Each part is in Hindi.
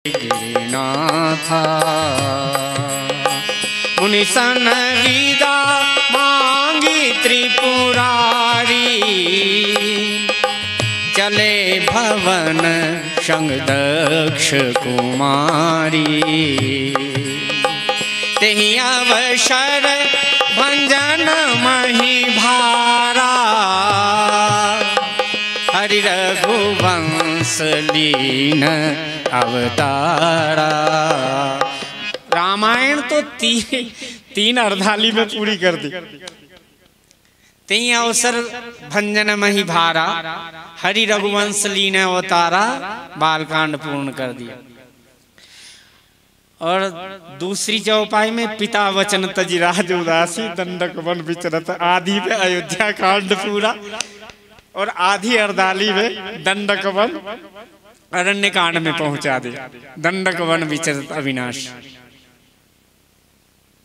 गिरिनाथा मुनि सन विदा मांगी त्रिपुरारी, चले भवन संग दक्ष कुमारी। तेहि अवसर भंजन मही भारा, हरि रघुवंश लीन अवतारा। रामायण तो तीन अर्धाली में पूरी कर दी। तेई अवसर भंजन मही भारा, हरि रघुवंश लीन अवतारा, बालकांड पूर्ण कर दिया। और दूसरी चौपाई में पिता वचन तजी राज उदासी, दंडक वन विचरत। आधी पे अयोध्या कांड पूरा और आधी अर्धाली में दंडक वन अरण्य कांड में पहुंचा दे। दंडक वन विचरत अविनाश।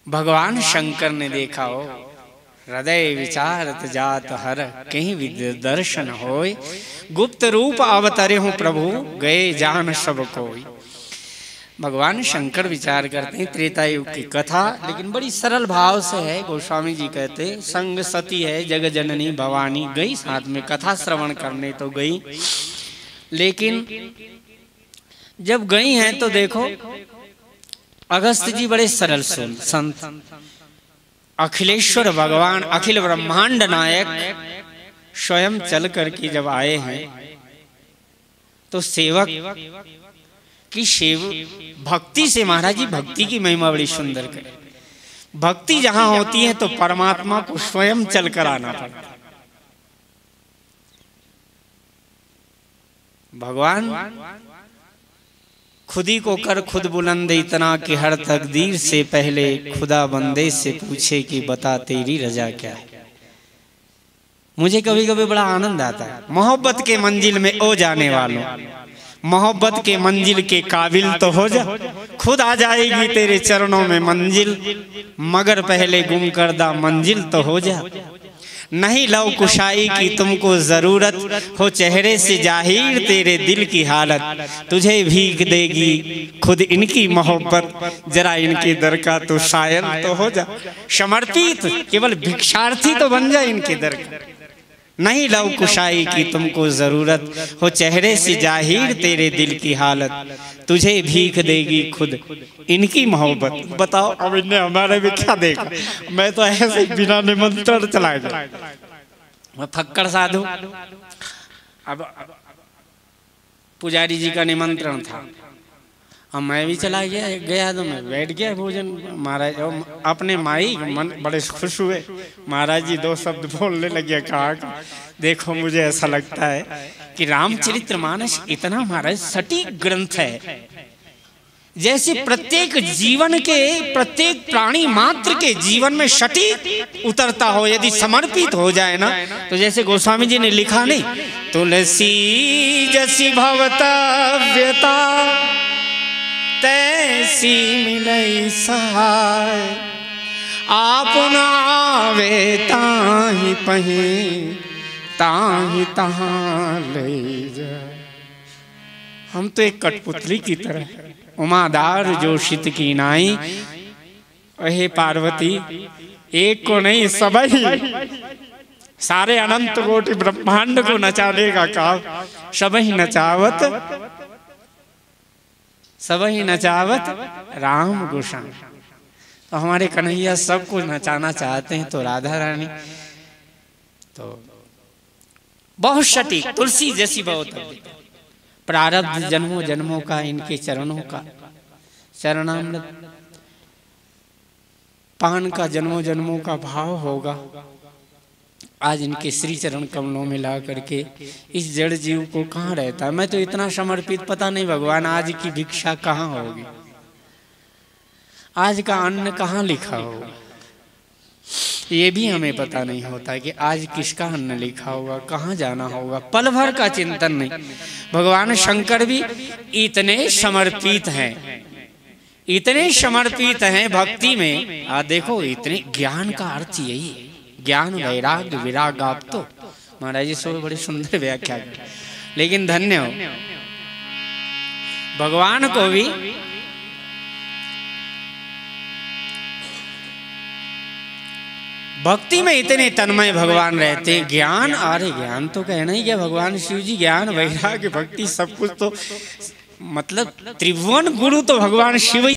भगवान शंकर ने देखा हो, हृदय विचारत जात हर, कहीं विद्य दर्शन होय। गुप्त रूप अवतरे हूँ प्रभु, गए जान सब कोई। भगवान शंकर विचार करते हैं त्रेता युग की कथा, लेकिन बड़ी सरल भाव से है। गोस्वामी जी कहते संग सती है जग जननी भवानी, गई साथ में कथा श्रवण करने तो गई, लेकिन जब गई हैं तो देखो अगस्त जी बड़े सरल संत, अखिलेश्वर भगवान अखिल ब्रह्मांड नायक स्वयं चल करके जब आए हैं तो सेवक की भक्ति से, महाराज जी भक्ति की महिमा बड़ी सुंदर करे। भक्ति जहां होती है तो परमात्मा को स्वयं चल कर आना पड़ता है। भगवान खुदी को कर खुद बुलंद इतना कि हर तकदीर से पहले खुदा बंदे से पूछे कि बता तेरी रजा क्या है। मुझे कभी कभी बड़ा आनंद आता है। मोहब्बत के मंजिल में ओ जाने वालों, मोहब्बत के मंजिल के काबिल तो हो जा, खुद आ जाएगी तेरे चरणों में मंजिल, मगर पहले गुम करदा मंजिल तो हो जा। नहीं लव कुशाई की तुमको जरूरत हो, चेहरे से जाहिर तेरे दिल की हालत, तुझे भीख देगी खुद इनकी मोहब्बत, जरा इनके दर का तो शायर तो हो जा। समर्पित केवल भिक्षार्थी तो बन जा इनके दर का। नहीं लव कुशाई की तुमको जरूरत हो, चेहरे से जाहिर तेरे दिल की हालत, तुझे भीख देगी खुद इनकी मोहब्बत। बताओ अब इन्हें हमारे भी क्या देखा। मैं तो ऐसे बिना निमंत्रण चला गया, मैं फक्कड़ साधु। अब पुजारी जी का निमंत्रण था, अब मैं भी चला गया तो मैं बैठ गया भोजन। महाराज अपने माई मन बड़े खुश हुए। महाराज जी दो शब्द बोलने लगे, कहा देखो मुझे ऐसा लगता है कि रामचरितमानस इतना महाराज सटीक ग्रंथ है, जैसे प्रत्येक जीवन के, प्रत्येक प्राणी मात्र के जीवन में सटीक उतरता हो। यदि समर्पित हो जाए ना, तो जैसे गोस्वामी जी ने लिखा नहीं, तुलसी जसी भवतव्यता तैसी मिलई सहाय, आपन आवे ताहि पही ताहि तहाँ ले जाए। हम तो एक कठपुतली की तरह, उमादार जोशित की नाई, हे पार्वती एक को नहीं सबही, सारे अनंत कोटि ब्रह्मांड को नचाने का काम, सबही नचावत सबही नचावत राम गोसाई। तो हमारे कन्हैया सबको नचाना चाहते हैं, तो राधा रानी तो बहुत सटीक, तुलसी जैसी बहुत प्रारब्ध जन्मों जन्मों का इनके चरणों का चरणामृत पान का जन्मों जन्मों का भाव होगा। आज इनके श्री चरण कमलों में ला करके इस जड़ जीव को कहाँ रहता है। मैं तो इतना समर्पित, पता नहीं भगवान आज की भिक्षा कहाँ होगी, आज का अन्न कहाँ लिखा होगा, ये भी हमें पता नहीं होता कि आज किसका अन्न लिखा होगा, कहाँ जाना होगा, पल भर का चिंतन नहीं। भगवान शंकर भी इतने समर्पित हैं, इतने समर्पित हैं भक्ति में। देखो इतने, ज्ञान का अर्थ यही है, ज्ञान वैराग्य विराग। आप तो महाराज जी सब बड़ी सुंदर व्याख्या, लेकिन धन्य हो भगवान को भी भक्ति में इतने तन्मय भगवान रहते। ज्ञान, अरे ज्ञान तो कहना ही क्या, भगवान शिव जी ज्ञान वैराग्य भक्ति सब कुछ तो मतलब त्रिभुवन गुरु तो भगवान शिव ही